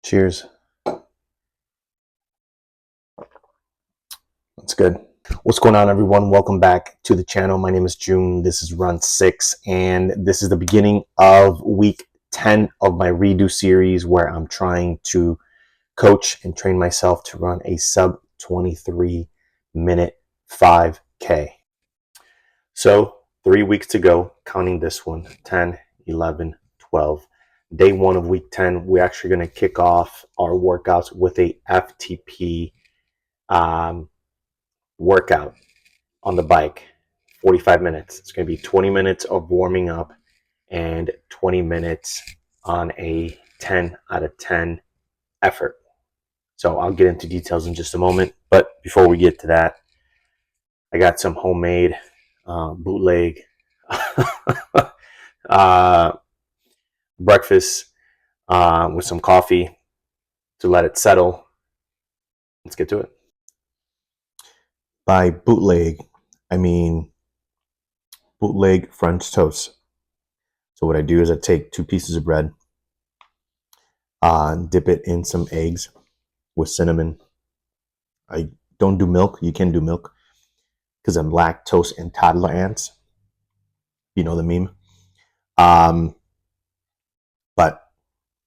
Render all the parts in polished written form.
Cheers. That's good. What's going on, everyone? Welcome back to the channel. My name is June. This is run 6, and this is the beginning of week 10 of my redo series where I'm trying to coach and train myself to run a sub 23 minute 5K. So 3 weeks to go, counting this one, 10, 11, 12. Day 1 of week 10, we're actually going to kick off our workouts with a FTP workout on the bike, 45 minutes. It's going to be 20 minutes of warming up and 20 minutes on a 10 out of 10 effort. So I'll get into details in just a moment. But before we get to that, I got some homemade bootleg breakfast with some coffee to let it settle. Let's get to it. By bootleg, I mean bootleg French toast. So what I do is I take 2 pieces of bread, dip it in some eggs with cinnamon. I don't do milk. You can do milk because I'm lactose intolerant. You know the meme. But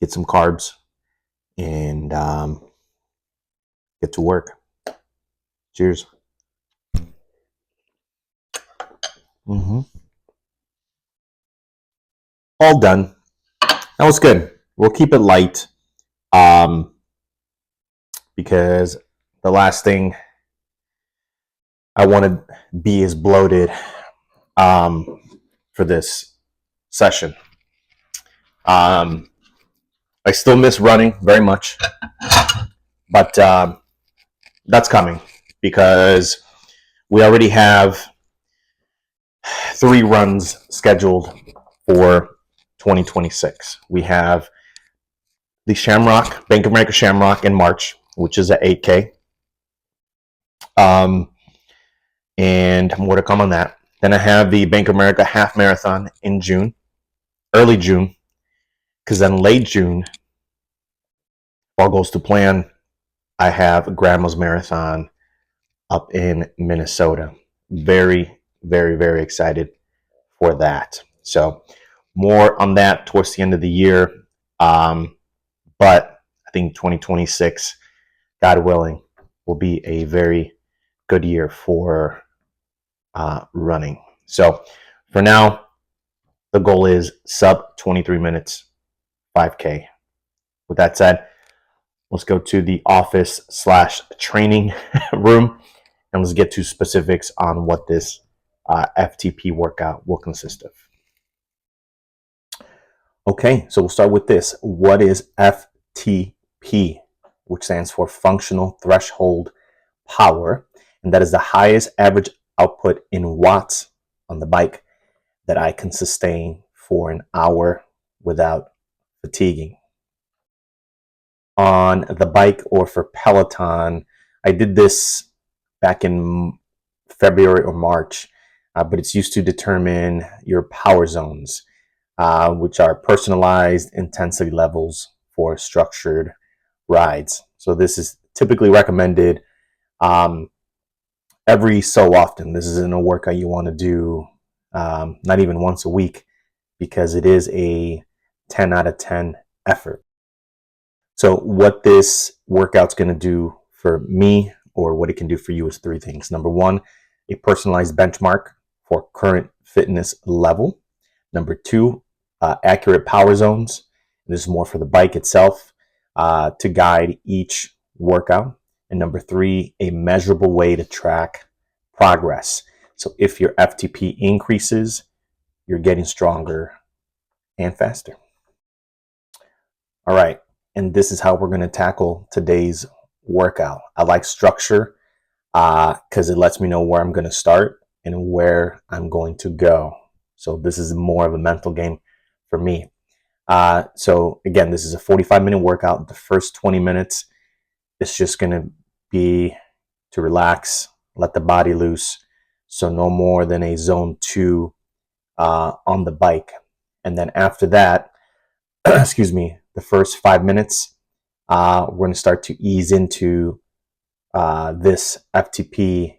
get some carbs and get to work. Cheers. All done. That was good. We'll keep it light because the last thing I want to be is bloated for this session. I still miss running very much, but that's coming because we already have 3 runs scheduled for 2026. We have the Shamrock, Bank of America Shamrock in March, which is at 8K. And more to come on that. Then I have the Bank of America Half Marathon in June, early June, because then late June, all goes to plan, I have Grandma's Marathon up in Minnesota. Very, very, very excited for that. So more on that towards the end of the year. But I think 2026, God willing, will be a very good year for running. So for now, the goal is sub 23 minutes, 5K. With that said, let's go to the office/training room and let's get to specifics on what this FTP workout will consist of. Okay, so we'll start with this. What is FTP, which stands for Functional Threshold Power? And that is the highest average output in watts on the bike that I can sustain for an hour without fatiguing. On the bike or for Peloton, I did this back in February or March, but it's used to determine your power zones, which are personalized intensity levels for structured rides. So this is typically recommended every so often. This isn't a workout you want to do not even once a week because it is a 10 out of 10 effort. So what this workout's going to do for me or what it can do for you is 3 things. Number 1, a personalized benchmark for current fitness level. Number 2, accurate power zones. This is more for the bike itself to guide each workout. And number 3, a measurable way to track progress. So if your FTP increases, you're getting stronger and faster. All right, and this is how we're going to tackle today's workout. I like structure because it lets me know where I'm going to start and where I'm going to go. So this is more of a mental game for me. So again, this is a 45-minute workout. The first 20 minutes is just going to be to relax, let the body loose. So no more than a zone 2 on the bike. And then after that, excuse me, the first 5 minutes we're going to start to ease into this FTP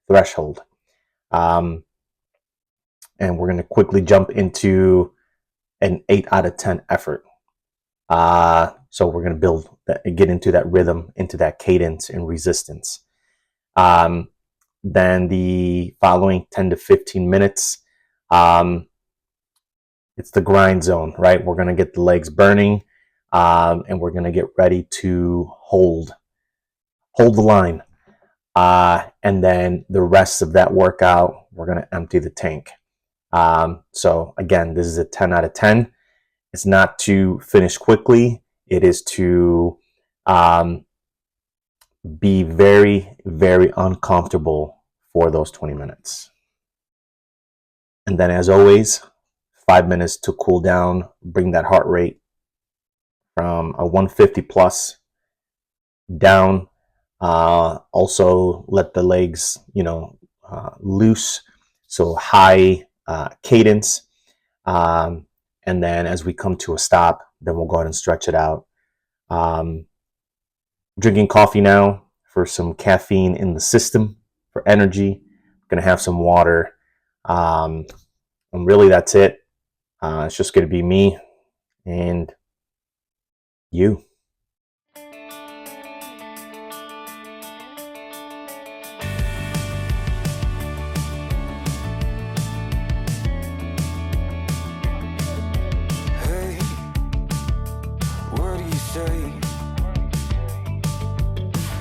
threshold. And we're going to quickly jump into an 8 out of 10 effort. So we're going to build that, get into that rhythm, into that cadence and resistance. Then the following 10 to 15 minutes, it's the grind zone, right? We're going to get the legs burning, and we're going to get ready to hold the line. And then the rest of that workout, we're going to empty the tank. So again, this is a 10 out of 10. It's not to finish quickly. It is to be very, very uncomfortable for those 20 minutes. And then as always, 5 minutes to cool down, bring that heart rate from a 150 plus down. Also let the legs, loose. So high cadence. And then as we come to a stop, then we'll go ahead and stretch it out. Drinking coffee now for some caffeine in the system for energy. Gonna have some water. And really that's it. It's just gonna be me and you.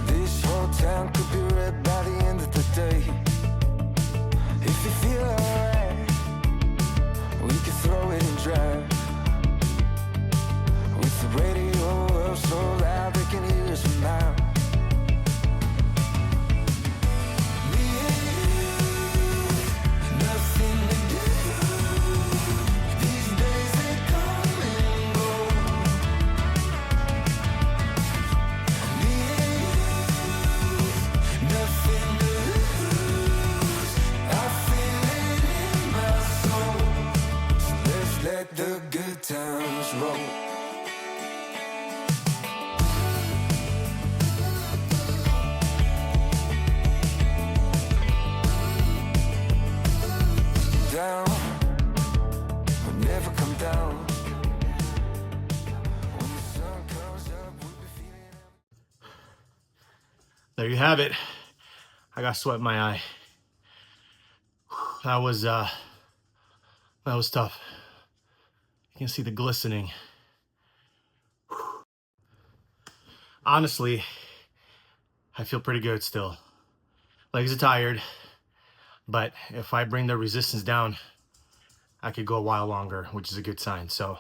This whole town could be red by the end of the day. If you feel alright, we can throw it and drive. With the radio up so loud they can hear us from now. Me and you, nothing to do. These days they come and go. Nothing to lose. I feel it in my soul. So let's let the good times roll. Down, we'll never come down. When the sun comes up, we'll be feeling. There you have it. I got sweat in my eye. That was tough. You can see the glistening. Honestly, I feel pretty good still. Legs are tired, but if I bring the resistance down, I could go a while longer, which is a good sign. So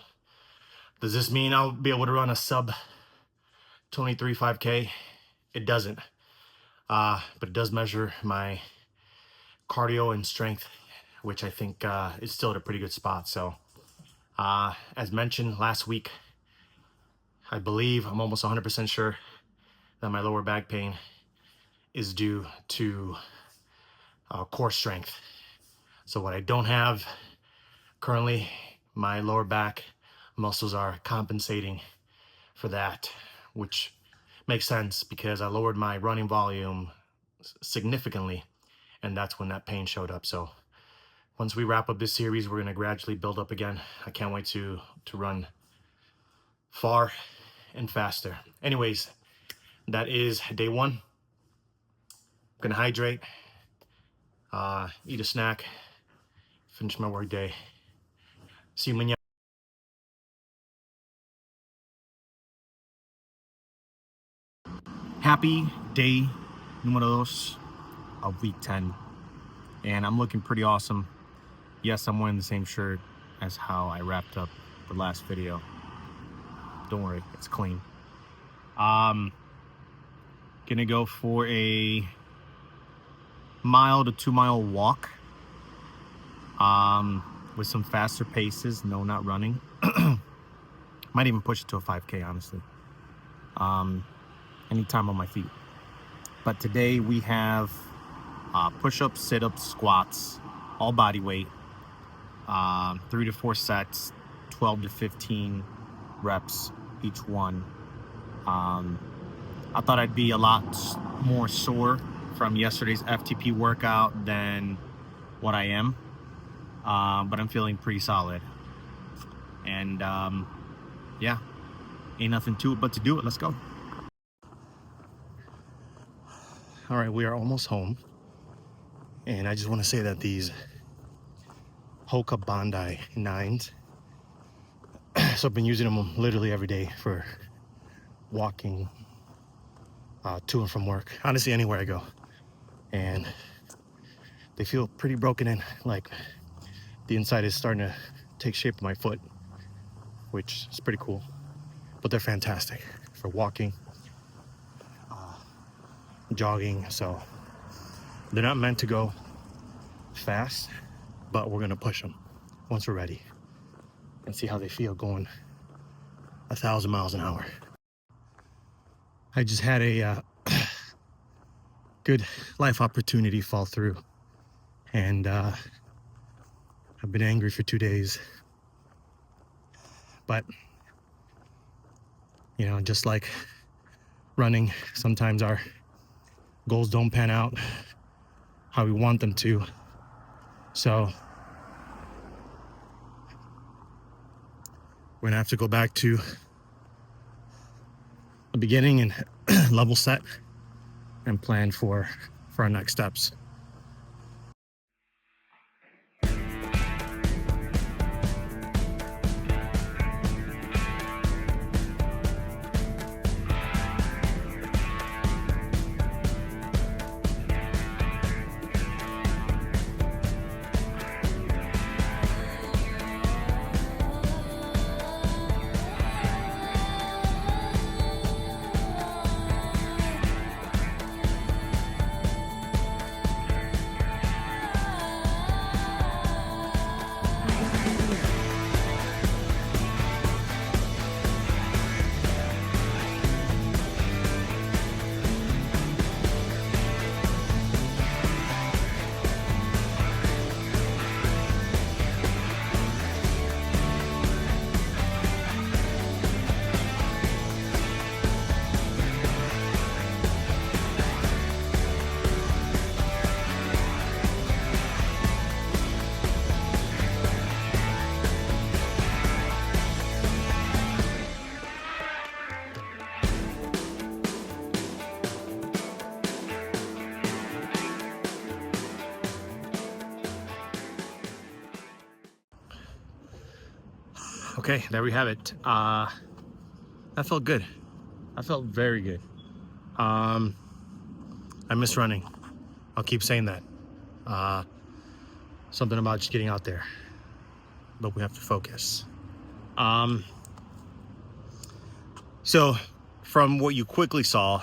does this mean I'll be able to run a sub 23 5K? It doesn't. But it does measure my cardio and strength, which I think is still at a pretty good spot. So as mentioned last week, I believe, I'm almost 100% sure that my lower back pain is due to core strength. So what I don't have currently, my lower back muscles are compensating for that, which makes sense because I lowered my running volume significantly, and that's when that pain showed up. So once we wrap up this series, we're going to gradually build up again. I can't wait to run far and faster. Anyways, that is day one. I'm going to hydrate, eat a snack, finish my work day. See you mañana. Happy day número 2 of week 10. And I'm looking pretty awesome. Yes, I'm wearing the same shirt as how I wrapped up the last video. Don't worry, it's clean. Gonna go for a 1 to 2 mile walk. With some faster paces. No, not running. Might even push it to a 5K, honestly. Anytime on my feet. But today we have push-ups, sit-ups, squats, all body weight, 3 to 4 sets, 12 to 15 reps each one. I thought I'd be a lot more sore from yesterday's FTP workout than what I am, but I'm feeling pretty solid. And yeah, ain't nothing to it but to do it. Let's go. All right, we are almost home. And I just want to say that these Hoka Bondi 9s, so I've been using them literally every day for walking to and from work, honestly anywhere I go, and they feel pretty broken in, like the inside is starting to take shape of my foot, which is pretty cool. But they're fantastic for walking, jogging. So they're not meant to go fast, but we're gonna push them once we're ready and see how they feel going 1,000 miles an hour. I just had a good life opportunity fall through, and I've been angry for 2 days. But you know, just like running, sometimes our goals don't pan out how we want them to. So we're gonna have to go back to the beginning and level set and plan for our next steps. Okay, there we have it. That felt good. That felt very good. I miss running. I'll keep saying that. Something about just getting out there, but we have to focus. So from what you quickly saw,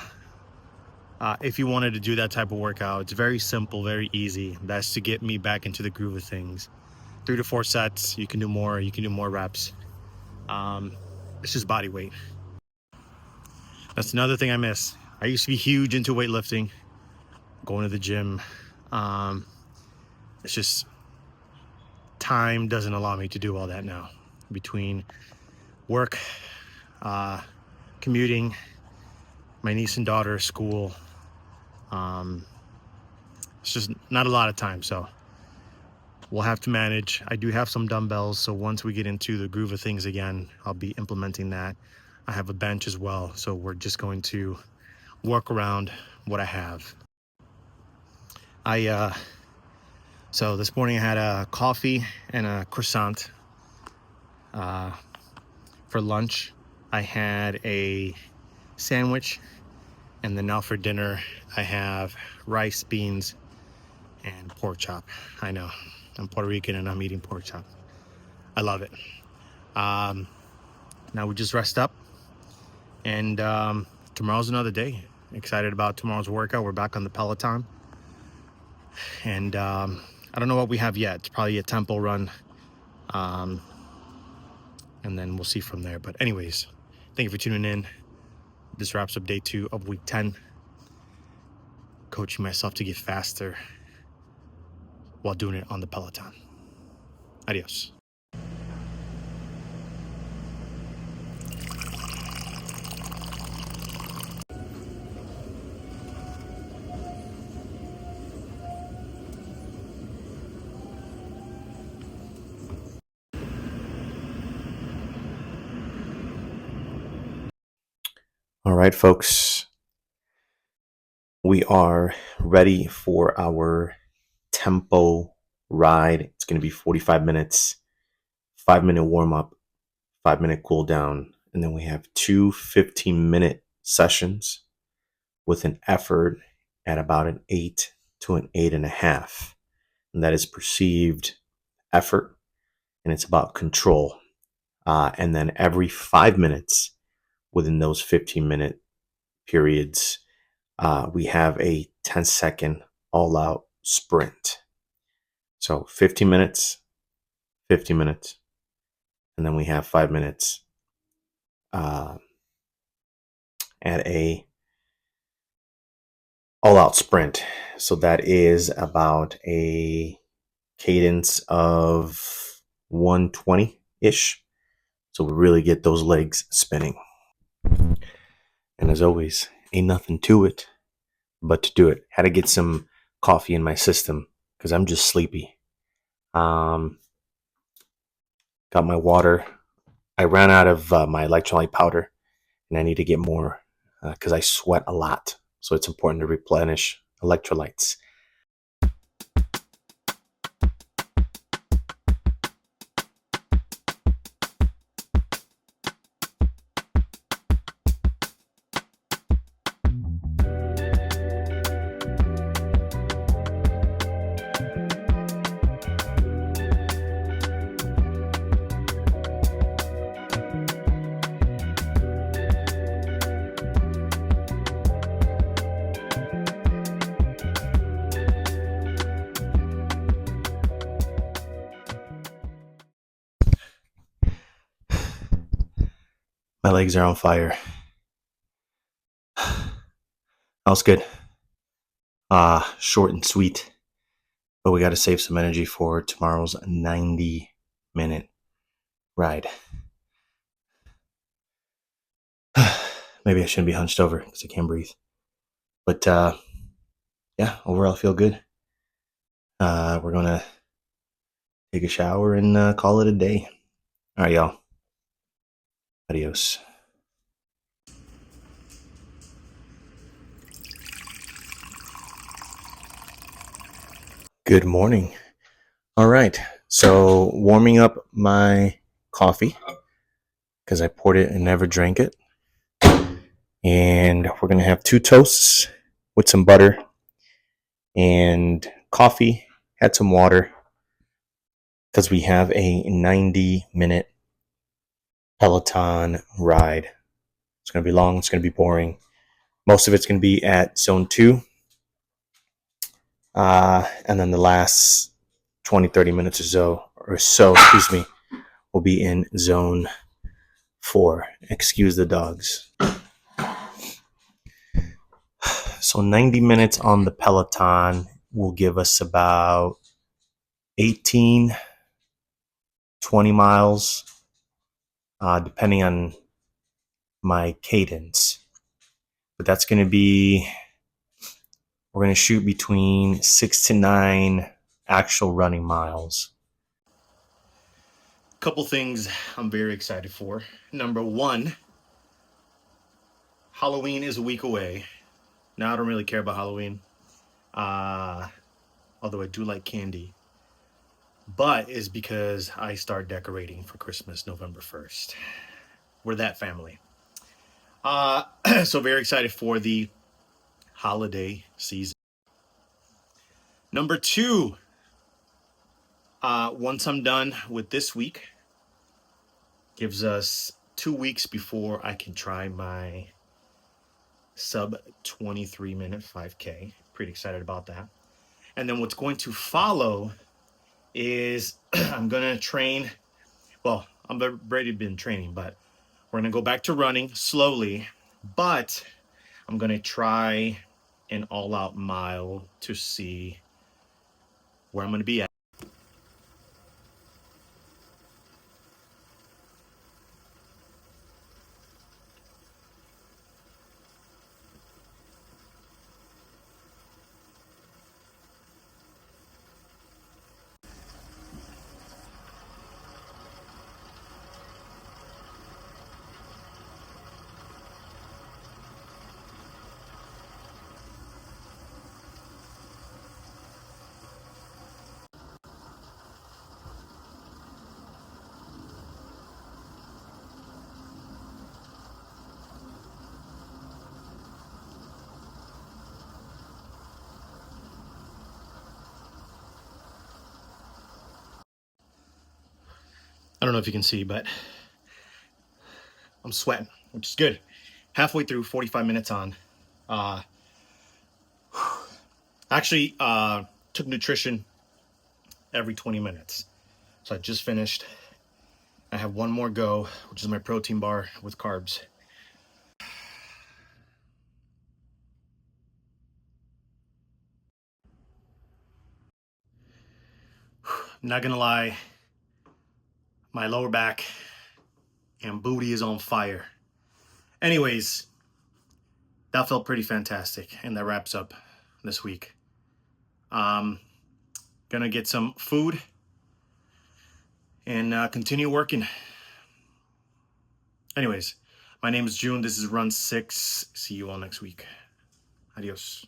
if you wanted to do that type of workout, it's very simple, very easy. That's to get me back into the groove of things. 3 to 4 sets. You can do more. You can do more reps. It's just body weight. That's another thing I miss. I used to be huge into weightlifting, going to the gym. It's just time doesn't allow me to do all that now. Between work, commuting, my niece and daughter, school, it's just not a lot of time. So we'll have to manage. I do have some dumbbells, so once we get into the groove of things again, I'll be implementing that. I have a bench as well, so we're just going to work around what I have. So this morning I had a coffee and a croissant for lunch. I had a sandwich, and then now for dinner I have rice, beans, and pork chop. I know, I'm Puerto Rican and I'm eating pork chop. I love it. Now we just rest up, and tomorrow's another day. Excited about tomorrow's workout. We're back on the Peloton, and I don't know what we have yet. It's probably a tempo run, and then we'll see from there. But anyways, thank you for tuning in. This wraps up day 2 of week 10. Coaching myself to get faster while doing it on the Peloton. Adios. All right, folks, we are ready for our tempo ride. It's going to be 45 minutes, 5-minute warm up, 5-minute cool down. And then we have two 15-minute sessions with an effort at about an 8 to an 8.5. And that is perceived effort, and it's about control. And then every 5 minutes within those 15-minute periods, we have a 10-second all-out sprint. So 15 minutes, 50 minutes, and then we have 5 minutes at a all-out sprint. So that is about a cadence of 120-ish. So we really get those legs spinning. And as always, ain't nothing to it but to do it. Had to get some coffee in my system because I'm just sleepy. Got my water. I ran out of my electrolyte powder, and I need to get more because I sweat a lot. So it's important to replenish electrolytes. My legs are on fire. That was good. Short and sweet. But we got to save some energy for tomorrow's 90-minute ride. Maybe I shouldn't be hunched over because I can't breathe. But yeah, overall I feel good. We're going to take a shower and call it a day. All right, y'all. Adios. Good morning. All right. So warming up my coffee because I poured it and never drank it. And we're going to have 2 toasts with some butter and coffee. Had some water because we have a 90-minute Peloton ride. It's going to be long. It's going to be boring. Most of it's going to be at zone 2. And then the last 20, 30 minutes or so, will be in zone 4. Excuse the dogs. So 90 minutes on the Peloton will give us about 18, 20 miles, depending on my cadence. But that's going to be, we're going to shoot between 6 to 9 actual running miles. Couple things I'm very excited for. Number 1, Halloween is a week away. Now, I don't really care about Halloween, although I do like candy. But is because I start decorating for Christmas November 1st. We're that family. So very excited for the holiday season. Number 2, once I'm done with this week, gives us 2 weeks before I can try my sub-23 minute 5K. Pretty excited about that. And then what's going to follow is I'm going to train. Well, I've already been training, but we're going to go back to running slowly. But I'm going to try an all-out mile to see where I'm going to be at. I don't know if you can see, but I'm sweating, which is good. Halfway through, 45 minutes on. Actually, took nutrition every 20 minutes. So I just finished. I have one more go, which is my protein bar with carbs. Not gonna lie, my lower back and booty is on fire. Anyways, that felt pretty fantastic, and that wraps up this week. Gonna get some food and continue working. Anyways, my name is June. This is Run 6. See you all next week. Adios.